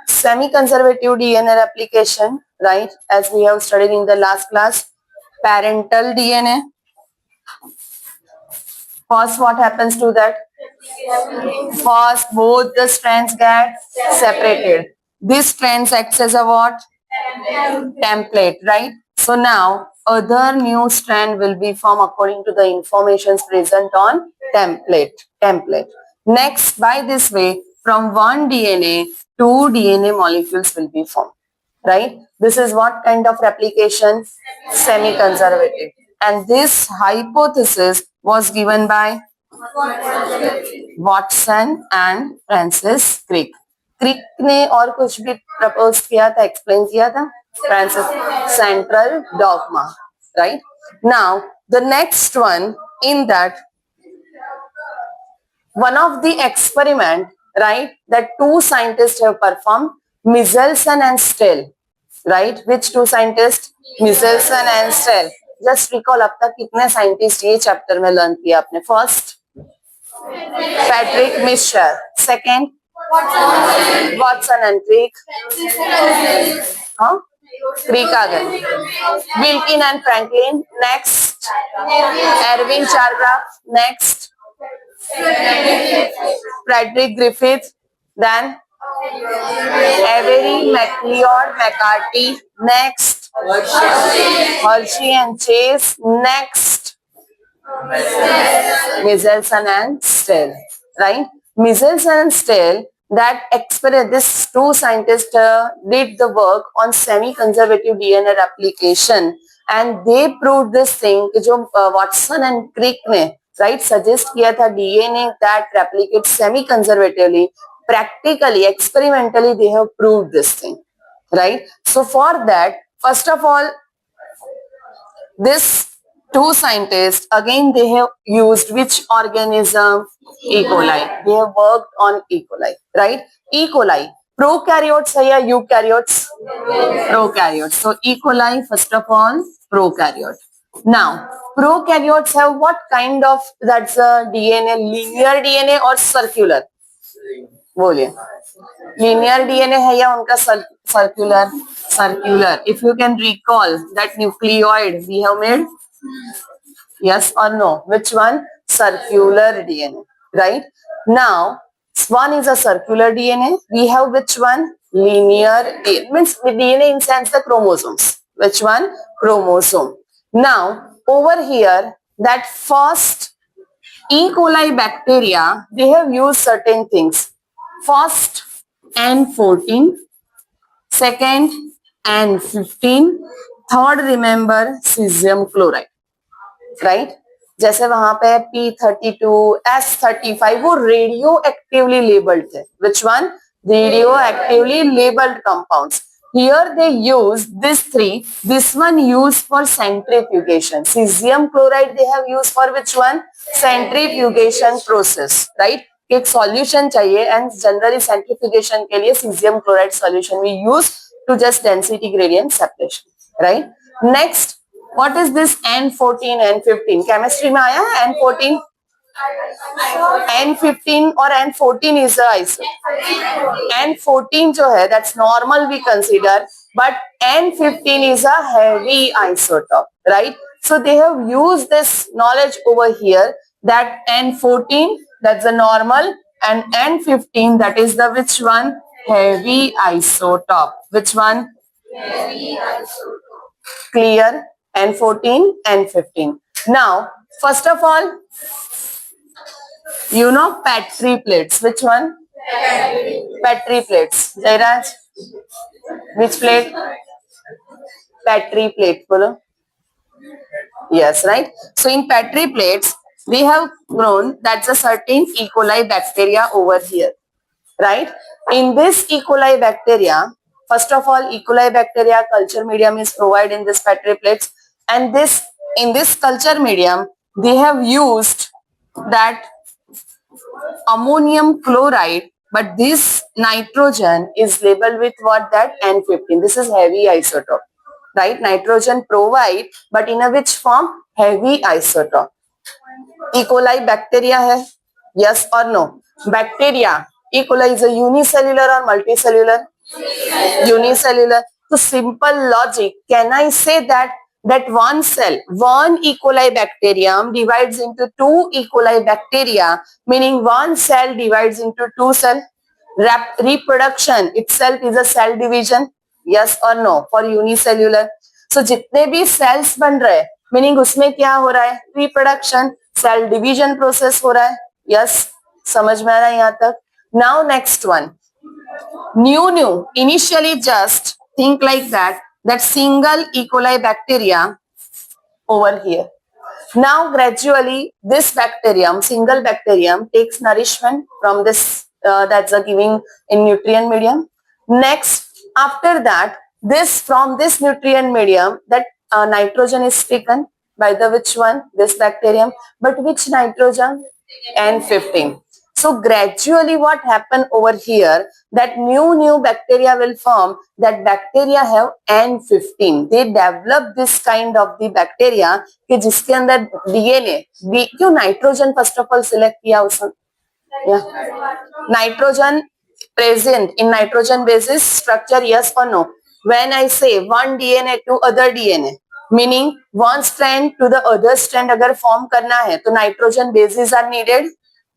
Semi-conservative DNA replication, right? As we have studied in the last class, parental DNA. First, what happens to that? First, both the strands get separated. This strands acts as a what? Template, right? So now, other new strand will be formed according to the informations present on template. Next, by this way, from one DNA, two DNA molecules will be formed, right? This is what kind of replication? Semi-conservative. And this hypothesis was given by Watson and Francis Crick. Crick ने और कुछ भी propose किया था, explain किया था, Francis central dogma, right? Now the next one in that one of the experiment, right, that two scientists have performed, Michelson and Stell, right? Which two scientists? Michelson and Stell. Just recall अब तक कितने scientist ये chapter में learn किया आपने? First Patrick Misher. Second, Watson and Crick. Crick आ गए. Wilkin and Franklin. Next, Erwin Chargaff. Next, Frederick Griffith. Then Avery McLeod McCarthy. Next, Hershey and Chase. Next, Michelson and Stell, right? Michelson and Stell, that this two scientists did the work on semi-conservative DNA replication, and they proved this thing कि जो Watson and Crick ने, right, suggest किया था DNA that replicates semi-conservatively, practically, experimentally, they have proved this thing, right? So for that, first of all, this two scientists, again they have used which organism? E. coli. They have worked on E. coli, right? E. coli. Prokaryotes hai ya eukaryotes? Prokaryotes. So E. coli, first of all, prokaryote. Now, prokaryotes have what kind of, that's a DNA, linear DNA or circular? बोलिए. Linear DNA है या उनका circular? Circular. If you can recall that nucleoid we have made, yes or no? Which one? Circular DNA, right? Now, one is a circular DNA. We have which one? Linear DNA. Means DNA in sense the chromosomes. Which one? Chromosome. Now, over here, that first E. coli bacteria, they have used certain things. First, N14. Second, N15. Third, remember, cesium chloride. Right जैसे वहां पे P32, S35 वो radio actively labelled थे. Which one? Radio actively labelled compounds. Here they use this three. This one used for centrifugation. Cesium chloride they have used for which one? Centrifugation process, right? एक solution चाहिए and generally centrifugation के लिए cesium chloride solution we use to just density gradient separation, right? Next, what is this N14, N15? Chemistry में आया है N14? N15 और N14 is the isotope. N14 जो है that's normal we consider, but N15 is a heavy isotope, right? So they have used this knowledge over here that N14 that's the normal and N15 that is the which one? Heavy isotope. Which one? Heavy isotope. Clear? N14, N15. Now, first of all, you know Petri plates. Which one? Petri plates. Jairaj, which plate? Petri plate. Bolo. Yes, right? So in Petri plates, we have grown that's a certain E. coli bacteria over here, right? In this E. coli bacteria, first of all, E. coli bacteria culture medium is provided in this Petri plates, and this in this culture medium they have used that ammonium chloride, but this nitrogen is labeled with what? That N15. This is heavy isotope, right? Nitrogen provide, but in a which form? Heavy isotope. E. coli bacteria hai? Yes or no? Bacteria E. coli is a unicellular or multicellular? Unicellular. So simple logic. Can I say that one cell, one E. coli bacterium divides into two E. coli bacteria, meaning one cell divides into two cell? Reproduction itself is a cell division? Yes or no for unicellular? So जितने भी cells बन रहे हैं, meaning उसमें क्या हो रहा है? Reproduction, cell division process हो रहा है? Yes, समझ में आ रहा है यहाँ तक? Now next one. New. Initially just think like that single E. coli bacteria over here. Now gradually this bacterium, single bacterium takes nourishment from this, that's a giving in nutrient medium. Next, after that, from this nutrient medium, that nitrogen is taken by the which one? This bacterium. But which nitrogen? N15. So gradually what happen over here, that new bacteria will form. That bacteria have N15. They develop this kind of the bacteria कि जिसके अंदर DNA, क्यों nitrogen first of all select किया उसने? Nitrogen present in nitrogen basis structure, yes or no? When I say one DNA to other DNA, meaning one strand to the other strand अगर form करना है तो nitrogen bases are needed.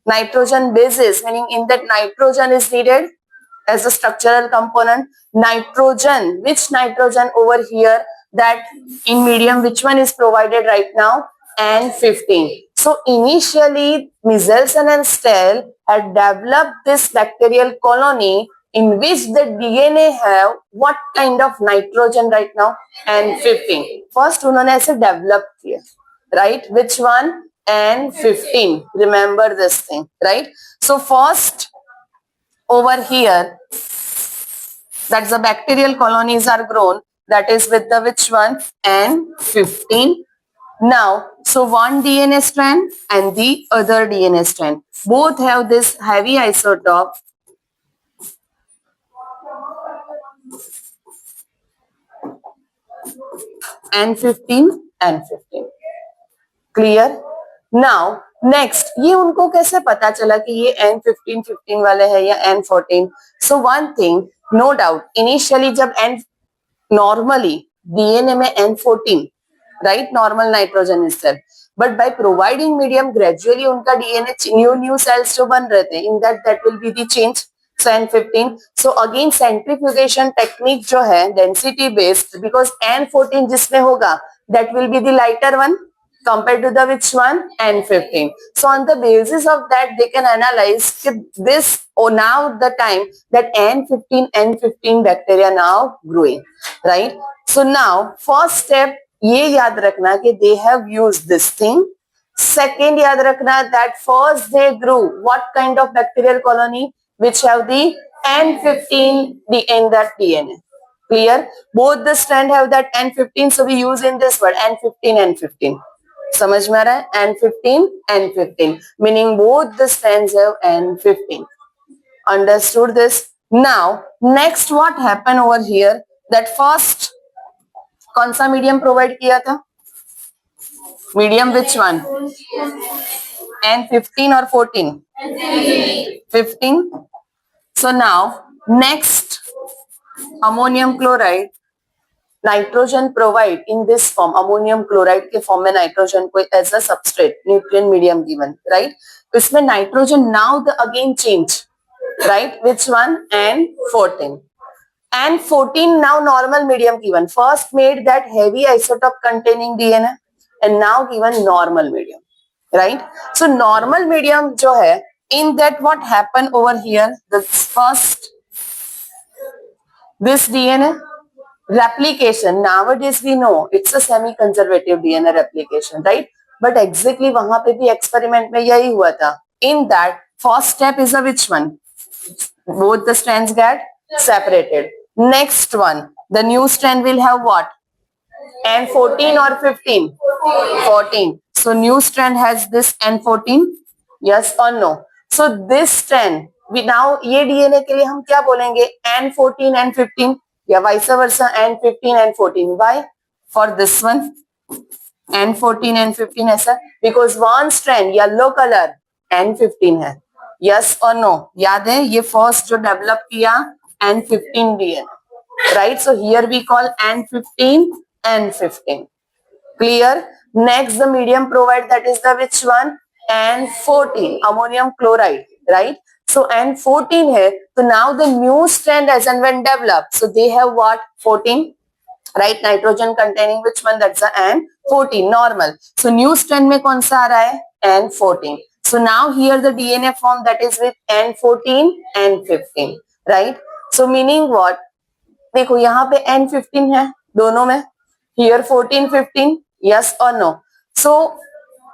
Nitrogen bases, meaning in that nitrogen is needed as a structural component. Nitrogen, which nitrogen over here? That in medium, which one is provided right now? N15. So initially, Michelson and Stell had developed this bacterial colony in which the DNA have what kind of nitrogen right now? N15. First उन्होंने ऐसे develop किया, right? Which one? N15. Remember this thing, right? So first over here, that's the bacterial colonies are grown. That is with the which one? N15. Now, so one DNA strand and the other DNA strand. Both have this heavy isotope. N15. Clear? Now, next, ये उनको कैसे पता चला कि ये N15 वाले है या N14? So one thing, no doubt, initially जब normally DNA में N14, right? Normal nitrogen is there. But by providing medium, gradually उनका DNA new cells जो बन रहे थे, in that will be the change. So N15. So again centrifugation technique जो है density based, because N14 जिसमें होगा, that will be the lighter one compared to the which one? N15. So on the basis of that, they can analyze this, or now the time that N15 bacteria now growing, right? So now first step, ये याद रखना कि they have used this thing. Second, याद रखना that first they grew what kind of bacterial colony which have the N15 in that DNA. Clear? Both the strand have that N15, so we use in this word N15. समझ में आ रहा है? N15, meaning both the strands have N15. Understood this? Now, next what happened over here? That first, कौन सा medium provide किया था? Medium which one? N15 or 14? 15. So now, next, ammonium chloride. Nitrogen provide in this form, ammonium chloride के form में nitrogen को as a substrate nutrient medium given, right? इसमें nitrogen now the again change, right? Which one? N14 now normal medium given. First made that heavy isotope containing DNA and now given normal medium, right? So normal medium जो है, in that what happened over here? The first this DNA replication, nowadays we know it's a semi-conservative DNA replication, right? But exactly वहां पे भी experiment में यही हुआ था. In that, first step is a which one? Both the strands get separated. Next one, the new strand will have what? N14 or 15? 14. So new strand has this N14, yes or no? So this strand, we now ये DNA के लिए हम क्या बोलेंगे? N14, N15. या vice versa, N15, N14. Why? For this one, N14, N15 ऐसा, because one strand yellow color N15 है, yes और नो? याद है ये फर्स्ट जो डेवलप किया N15 DNA, right? So here we call N15 N15. Clear? Next, the medium provide, that is the which one? N14, ammonium chloride, right? So N14 है, so now the new strand as and when developed, so they have what? 14, right? Nitrogen containing which one? That's the N14 normal. So new strand में कौन सा आ रहा है? N14. So now here the DNA form, that is with N14 N15, right? So meaning what? देखो यहाँ पे N15 है दोनों में, here 14 15, yes or no? So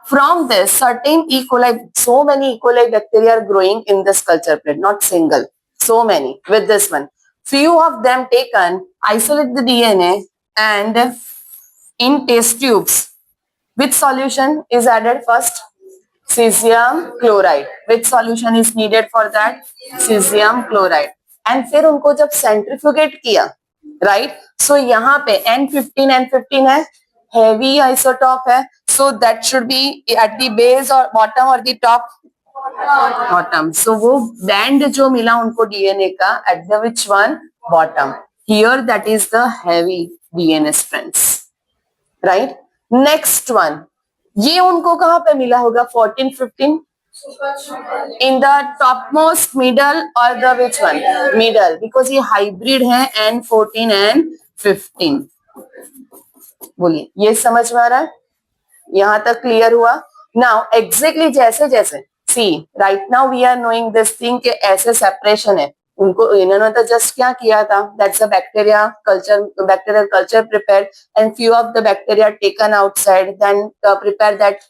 from this certain E. coli, so many E. coli bacteria are growing in this culture plate, not single, so many with this one. Few of them taken, isolate the DNA and in test tubes, which solution is added first? Cesium chloride. Which solution is needed for that? Cesium chloride. And फिर उनको जब सेंट्रीफ्यूगेट किया, right? सो यहाँ पे N15 है, heavy isotope है, so that should be at the base और bottom और द टॉप? बॉटम. सो वो बैंड जो मिला उनको डीएनए का at the which one? Bottom. Here that is the heavy DNA strands, right? Next one, ये उनको कहां पे मिला होगा? 14 15 in the topmost middle or the which one? Middle, because ये हाइब्रिड है N14 and 15. बोलिए, ये समझ में आ रहा है? यहां तक क्लियर हुआ? नाउ एग्जैक्टली जैसे जैसे see right now we are knowing this thing के ऐसे सेपरेशन है, उनको इन्होंने तो जस्ट क्या किया था? That's a bacteria culture prepared and few of the bacteria taken outside, then prepare that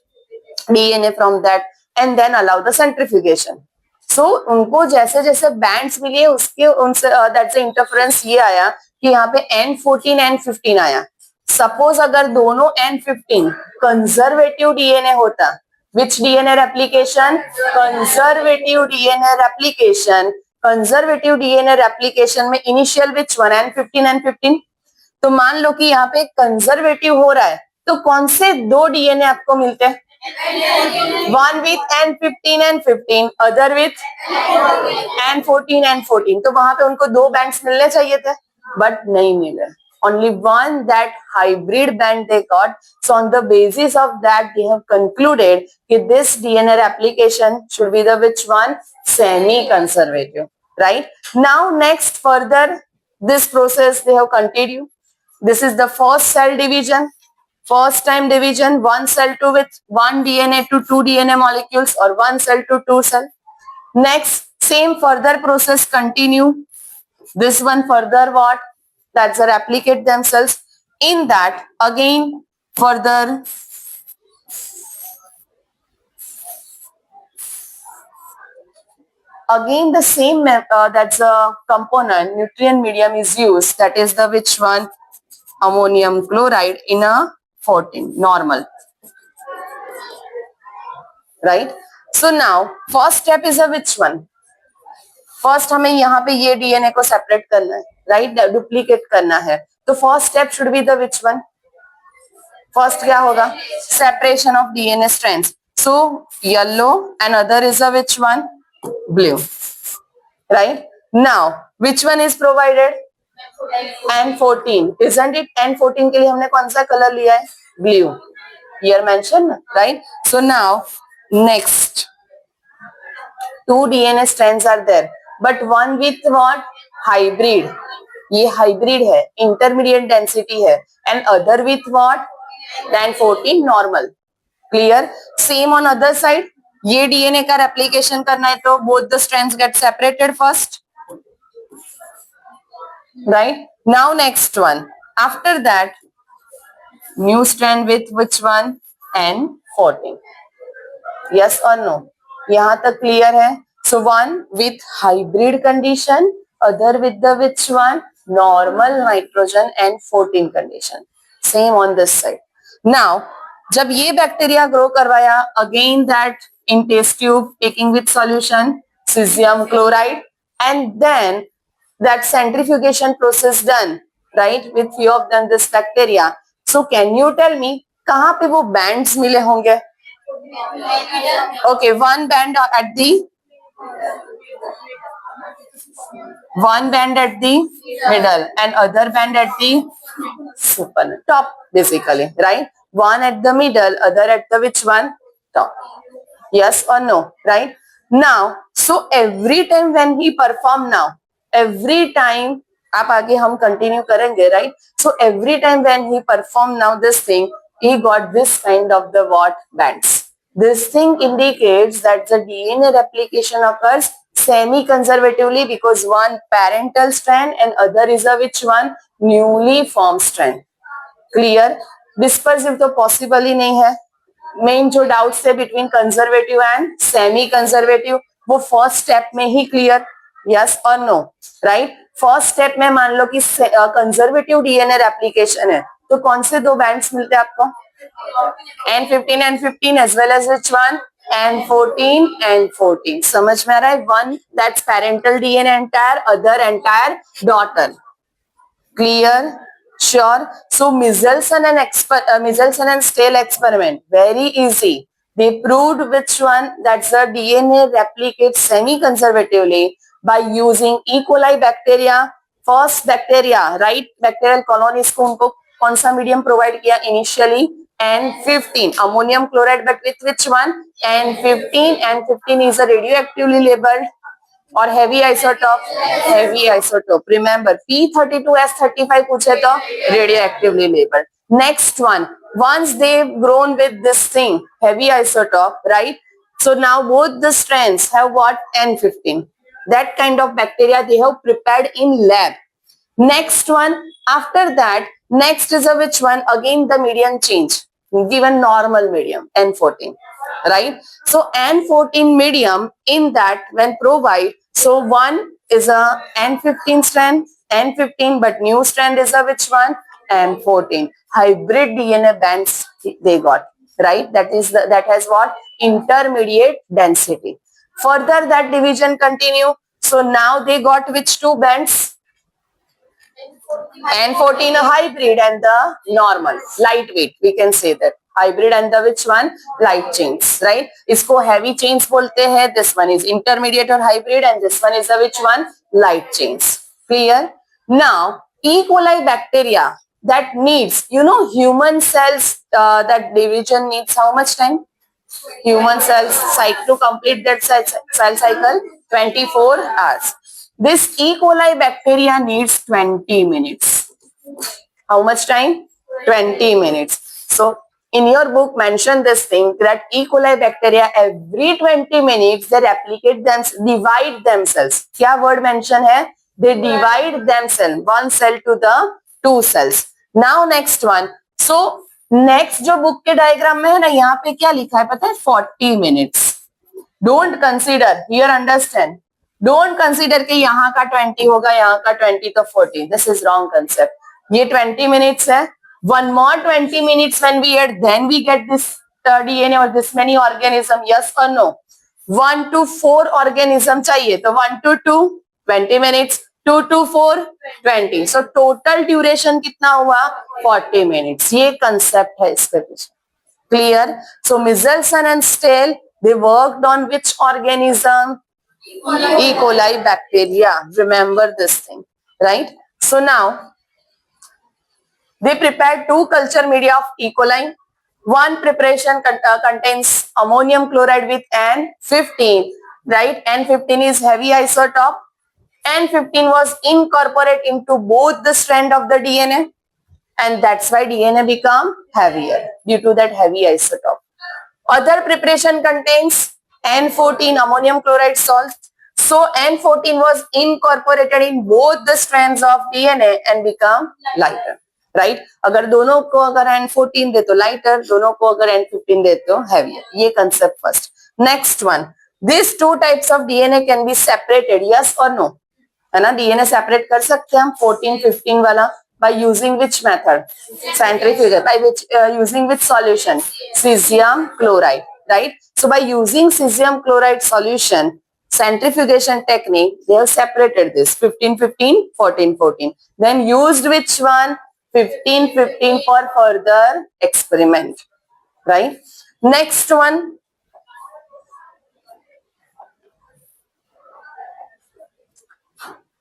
DNA from that and then allow the centrifugation. So उनको जैसे जैसे बैंड्स मिले उसके उनसे दैट्स इंटरफेरेंस ये आया कि यहाँ पे N14 N15 आया. सपोज अगर दोनों N15 कंजर्वेटिव डीएनए होता, which DNA replication? Conservative DNA replication. Conservative DNA replication में initial which one? N15 N15. तो मान लो कि यहाँ पे कंजर्वेटिव हो रहा है, तो कौन से दो डीएनए आपको मिलते हैं? One with N15 N15, other with N14 N14. तो वहां पे उनको दो बैंड्स मिलने चाहिए थे, बट नहीं मिले. Only one, that hybrid band they got. So on the basis of that, they have concluded that this DNA replication should be the which one? Semi-conservative, right? Now next further this process they have continued. This is the first cell division. First time division, one cell to with one DNA to two DNA molecules or one cell to two cell. Next, same further process continue. This one further what? That's the replicate themselves. In that again further again the same that's a component nutrient medium is used, that is the which one? Ammonium chloride in a 14 normal, right? So now first step is a which one? First हमें यहाँ पे ये DNA को separate करना है, right? Duplicate करना है, तो first step should be the which one? First क्या होगा? Separation of DNA strands. So yellow and other is a which one? Blue, right? Now which one is provided? N14, isn't it? N14 के लिए हमने कौन सा colour लिया है? Blue. Here mentioned, right? So now next two DNA strands are there, but one with what? Hybrid. ये hybrid है, intermediate density है, and other with what? N14 normal. Clear? Same on other side, ये DNA का replication करना है तो both the strands get separated first, right? Now next one, after that new strand with which one? N14. yes or no? यहाँ तक clear है? So one with hybrid condition, other with the which one? Normal nitrogen N14 condition. Same on this side. Now जब ये bacteria grow करवाया, again that in test tube taking with solution cesium chloride, and then that centrifugation process done, right, with few of them this bacteria. So can you tell me कहाँ पे वो bands मिले होंगे? Okay, one band at the One band at the middle and other band at the super top, basically, right? One at the middle, other at the which one? Top. Yes or no, right? Now, so every time when he perform now, every time, आप आगे हम continue करेंगे, right? So every time when he perform now this thing, he got this kind of the what bands. This thing indicates that the DNA replication occurs semi-conservatively because one parental strand and other is a which one? Newly formed strand. Clear? Dispersive तो possible ही नहीं है. Main जो doubts है between conservative and semi conservative वो first step में ही clear. Yes और no, right? First step में मान लो कि कंजर्वेटिव डीएनए रेप्लिकेशन है तो कौन से दो बैंड्स मिलते हैं आपको? N15 and 15 as well as which one? N14 and 14. समझ में आ रहा है? One that's parental DNA entire, other entire daughter. Clear? Sure. So Michelson and Stale experiment, very easy. They proved which one, that's the DNA replicates semi-conservatively by using E. coli bacteria. First bacteria, right? Bacterial colonies को उनको कौन सा medium provide किया initially? N15, ammonium chloride, but with which one? N15. N15 is a radioactively labeled और heavy isotope. Remember P32S35 पूछे तो radioactively labeled. Next one, once they've grown with this thing, heavy isotope, right? So now both the strands have what? N15. That kind of bacteria they have prepared in lab. Next one, after that, next is a which one? Again the medium change. Given normal medium, N14. Right? So N14 medium in that when provide, so one is a N15 strand, N15, but new strand is a which one? N14. Hybrid DNA bands they got, right? That has what? Intermediate density. Further that division continue. So now they got which two bands? N14 a hybrid and the normal, lightweight, we can say that. Hybrid and the which one? Light chains, right? इसको heavy chains बोलते हैं. This one is intermediate or hybrid and this one is the which one? Light chains. Clear? Now, E. coli bacteria that needs, human cells, that division needs how much time? Human cells cycle to complete that cell cycle 24 hours. This E. coli bacteria needs 20 minutes. How much time? 20 minutes. So in your book mention this thing that E. coli bacteria every 20 minutes they replicate divide themselves. क्या word mention है? They divide themselves, one cell to the two cells. Now next one. So next जो book के diagram में है ना, यहाँ पे क्या लिखा है पता है? 40 minutes. Don't consider, here understand, don't consider कि यहाँ का 20 होगा, यहाँ का 20 तो 40. This is wrong concept. ये 20 मिनट्स है. One more 20 minutes when we add, then we get this DNA और दिस मेनी ऑर्गेनिज्म. यस और नो? 1 to 4 ऑर्गेनिज्म चाहिए तो 1 to 2 20 minutes, 2 to 4 20. So total duration कितना हुआ? 40 minutes. ये concept है इसके पीछे. Clear? So Michelson and Stale they worked on which organism? E. coli bacteria. Remember this thing, right? So now they prepared two culture media of E. coli. One preparation contains ammonium chloride with N15, right? N15 is heavy isotope. N15 was incorporated into both the strand of the DNA and that's why DNA become heavier due to that heavy isotope. Other preparation contains N14 ammonium chloride salt. So N14 was incorporated in both the strands of DNA and become lighter. Right? अगर दोनों को अगर N14 दे तो lighter, दोनों को अगर N15 दे तो heavier. ये concept first. Next one. These two types of DNA can be separated. Yes or no? है ना? DNA separate कर सकते हैं हम 14-15 वाला by using which method? Centrifugal. By which using which solution? Cesium chloride. Right? So by using cesium chloride solution, centrifugation technique, they have separated this 15-15, 14-14. Then used which one? 15-15 for further experiment. Right? Next one.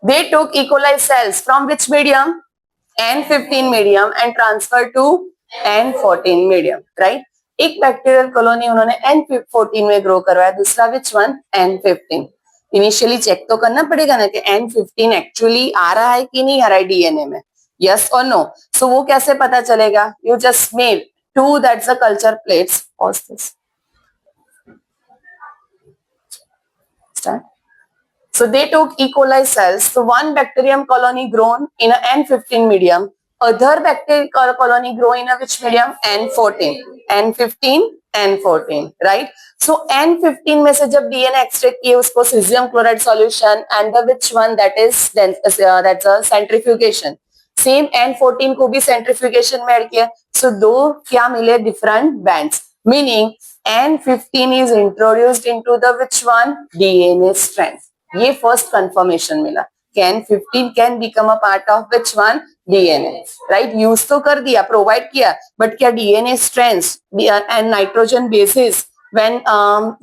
They took E. coli cells from which medium? N15 medium and transferred to N14 medium, right? एक bacterial colony उन्होंने N14 में grow करवाया, दूसरा विच one? N15. Initially check तो करना पड़ेगा ना कि N15 एक्चुअली आ रहा है कि नहीं आ रहा है डीएनए में, यस और नो. सो वो कैसे पता चलेगा? You just made 2 that's the culture plates. Pause this. Start. So they took E. coli cells, so one bacterium colony grown in a N15 medium, other bacterial colony grow in a which medium? N14, N15, N14, right? So N15 में से जब DNA extract किए उसको cesium chloride solution and the which one that is then that's a centrifugation. Same N14 को भी centrifugation में add किया, so दो क्या मिले? Different bands, meaning N15 is introduced into the which one? DNA strand. ये फर्स्ट कंफर्मेशन मिला कि N15 can become a part of which one? DNA, right? Use तो कर दिया, प्रोवाइड किया, बट क्या DNA strands and nitrogen bases when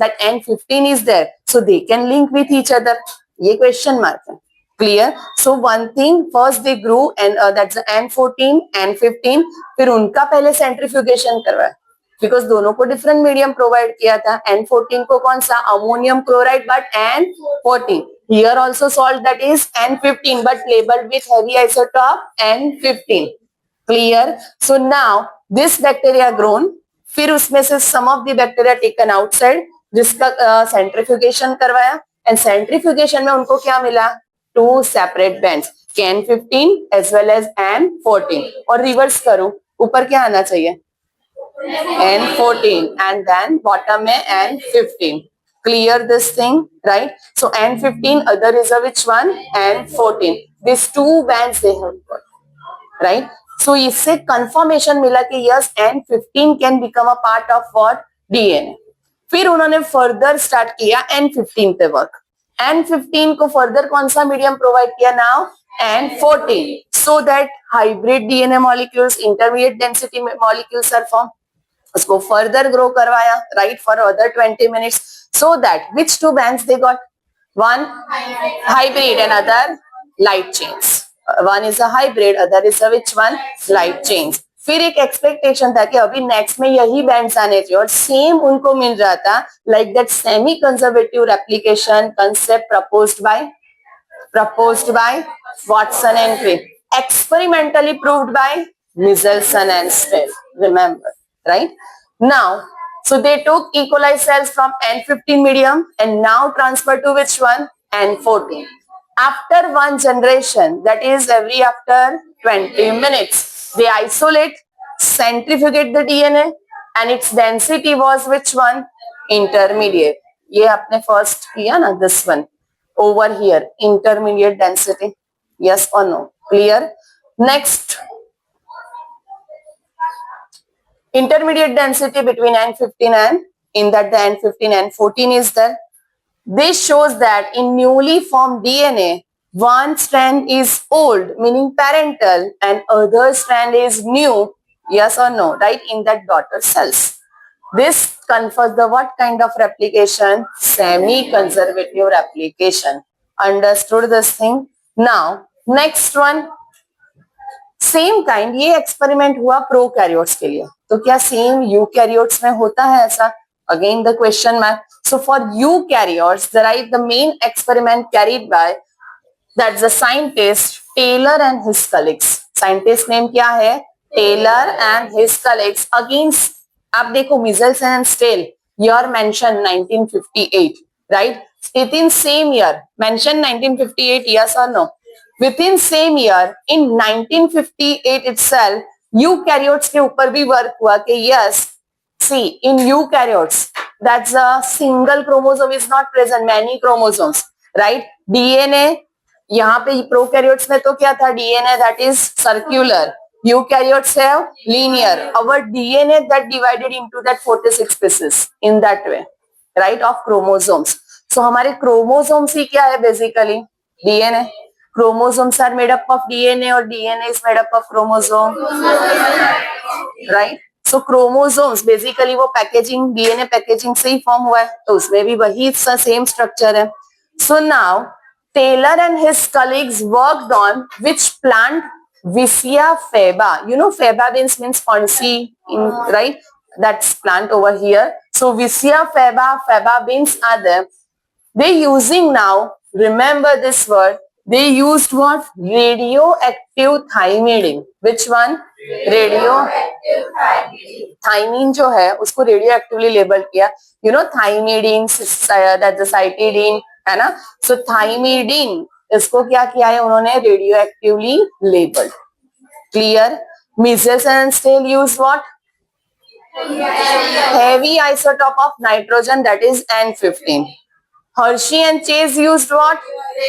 that N15 is there, so they can link with each other? ये question mark है. Clear? So one thing, first they grew and that's N14, N15, फिर उनका पहले centrifugation करवाया, because दोनों को different medium provide किया था. N14 को कौन सा? Ammonium chloride, but N14. Here also salt that is N15 but labeled with heavy isotope N15. Clear? So now this bacteria grown, फिर उसमें से some of the bacteria taken outside, जिसका centrifugation करवाया, and centrifugation में उनको क्या मिला? 2 separate bands, N15 as well as N14. और रिवर्स करूं, ऊपर क्या आना चाहिए? N14 and then bottom में N15. Clear this thing, right? So N15, other is a which one? N14. These 2 bands they have got, right? So इससे confirmation मिला कि yes, N15 can become a part of what? DNA. फिर उन्होंने further start किया N15 पे work. N15 को further कौन सा medium provide किया now? N14. So that hybrid DNA molecules, intermediate density molecules are formed. उसको further grow करवाया, right, for other 20 minutes, so that which 2 bands they got? One hybrid and other light chains. One is a hybrid, other is a which one? Light chains. फिर एक expectation था कि अभी next में यही bands आने चाहिए और सेम उनको मिल रहा था, like that semi conservative replication concept proposed by Watson and Crick, experimentally proved by Michelson and Steele. Remember, right? Now, so they took E. coli cells from N15 medium and now transferred to which one? N14. After one generation, that is every after 20 minutes, they isolate, centrifugate the DNA and its density was which one? Intermediate. ये आपने first किया ना, this one. Over here, intermediate density. Yes or no? Clear? Next. Intermediate density between N15 and in that the N15 and N14 is there. This shows that in newly formed DNA, one strand is old, meaning parental, and other strand is new. Yes or no? Right? In that daughter cells. This confers the what kind of replication? Semi-conservative replication. Understood this thing? Now, next one. Same kind ये experiment हुआ prokaryotes के लिए, तो क्या same eukaryotes में होता है ऐसा? Again the question mark. So for eukaryotes there the main experiment carried by that's the scientist Taylor and his colleagues. Scientist name क्या है? Taylor and his colleagues. Against आप देखो Meselson and Stahl, year mentioned 1958, right? Within same year mentioned 1958, yes or no? Within same year in 1958 itself eukaryotes के ऊपर भी work हुआ कि yes, see in eukaryotes that's a single chromosome is not present, many chromosomes, right? DNA यहाँ पे prokaryotes में तो क्या था? DNA that is circular, eukaryotes have linear. Our DNA that divided into that 46 pieces in that way, right, of chromosomes. So हमारे chromosomes ही क्या है basically? DNA. Chromosomes are made up of DNA or DNA is made up of chromosome, right? So chromosomes basically वो packaging DNA packaging से ही form हुआ है, तो उसमें भी वही सा same structure है. So now Taylor and his colleagues worked on which plant? Vicia faba. You know, faba means fancy, right? That's plant over here. So Vicia faba beans are there. They using now, remember this word, they used what? Radioactive thymidine. Which one? Radio thymine जो है उसको radio actively label किया. You know thymidine, cytidine है ना. सो thymidine इसको क्या किया है उन्होंने? Radio actively label. Clear? Meselson and Stahl use what? heavy isotope of nitrogen, that is N15. Hershey and Chase used what?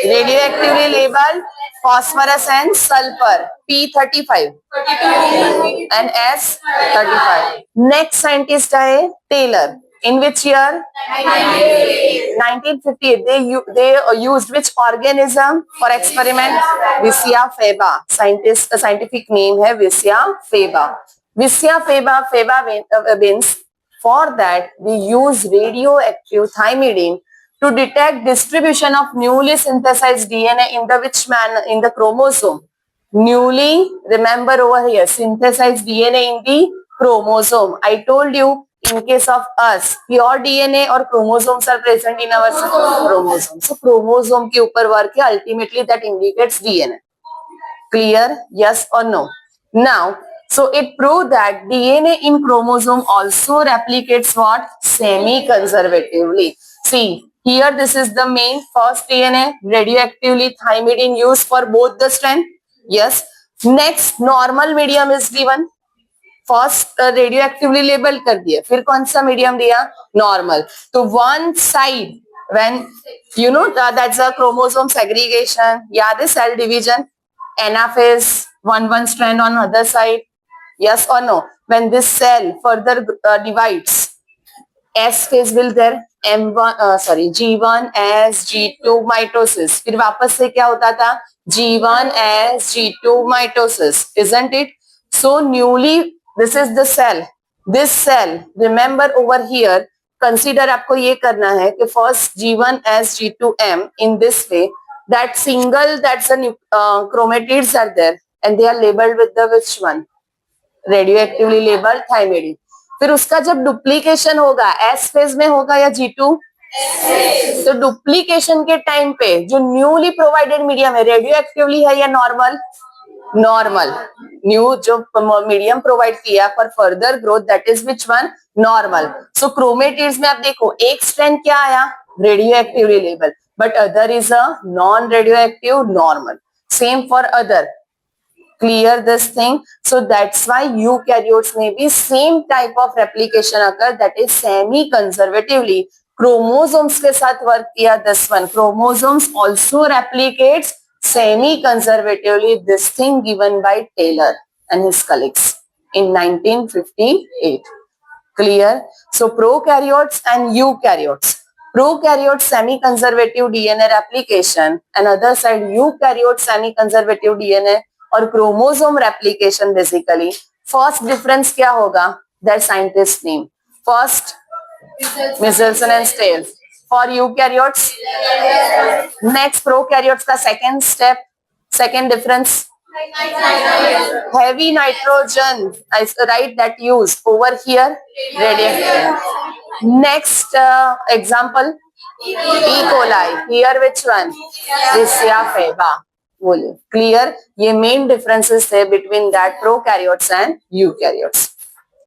Radioactively labeled phosphorus and sulfur, P35 and S35. Next scientist है Taylor. In which year? 1958. They used which organism for experiment? Vicia faba. Scientific name है Vicia faba. Vicia faba beans. For that, they use radioactive thymidine to detect distribution of newly synthesized DNA in the which manner? In the chromosome. Newly, remember over here, synthesized DNA in the chromosome. I told you, in case of us, pure DNA or chromosomes are present in our chromosome. So chromosome के ऊपर work है, ultimately that indicates DNA. Clear? Yes or no? Now, so it proved that DNA in chromosome also replicates what? Semi-conservatively. See, here this is the main first DNA, radioactively thymidine used for both the strand. Yes. Next, normal medium is given. First radioactively label कर दिया, फिर कौन सा medium दिया? Normal. तो one side when you know that's a chromosome segregation, याद है cell division, anaphase one strand on other side. Yes or no? When this cell further divides, S phase will there, G1S G2 mitosis. फिर वापस से क्या होता था? G1S G2 mitosis, isn't it? So newly, this is the cell. This cell, remember over here, consider आपको ये करना है कि first G1S G2M in this way, that single, that's a chromatids are there and they are labeled with the which one? Radioactively labeled thymidine. फिर उसका जब duplication होगा S phase में होगा या G2? तो डुप्लीकेशन के टाइम पे जो न्यूली प्रोवाइडेड मीडियम है रेडियो एक्टिवली है या नॉर्मल? नॉर्मल. न्यू जो मीडियम प्रोवाइड किया for further growth, that is which one? Normal. So chromatids में आप देखो एक स्ट्रैंड क्या आया? Radio actively label, but other is a non radio active normal. Same for other. Clear this thing? So that's why eukaryotes may be same type of replication occur, that is semi conservatively. Chromosomes के साथ work किया this one. Chromosomes also replicates semi conservatively. This thing given by Taylor and his colleagues in 1958. Clear? So prokaryotes and eukaryotes. Prokaryotes semi-conservative DNA replication and other side eukaryotes semi-conservative DNA और chromosome replication. Basically first difference क्या होगा? That scientist name first Meselson and Stahl. For eukaryotes next prokaryotes का second step, second difference heavy nitrogen, I write that use over here radioactive. Next example E. coli, here which one? Vicia faba. बोलिए. Clear? ये main differences है between that prokaryotes and eukaryotes.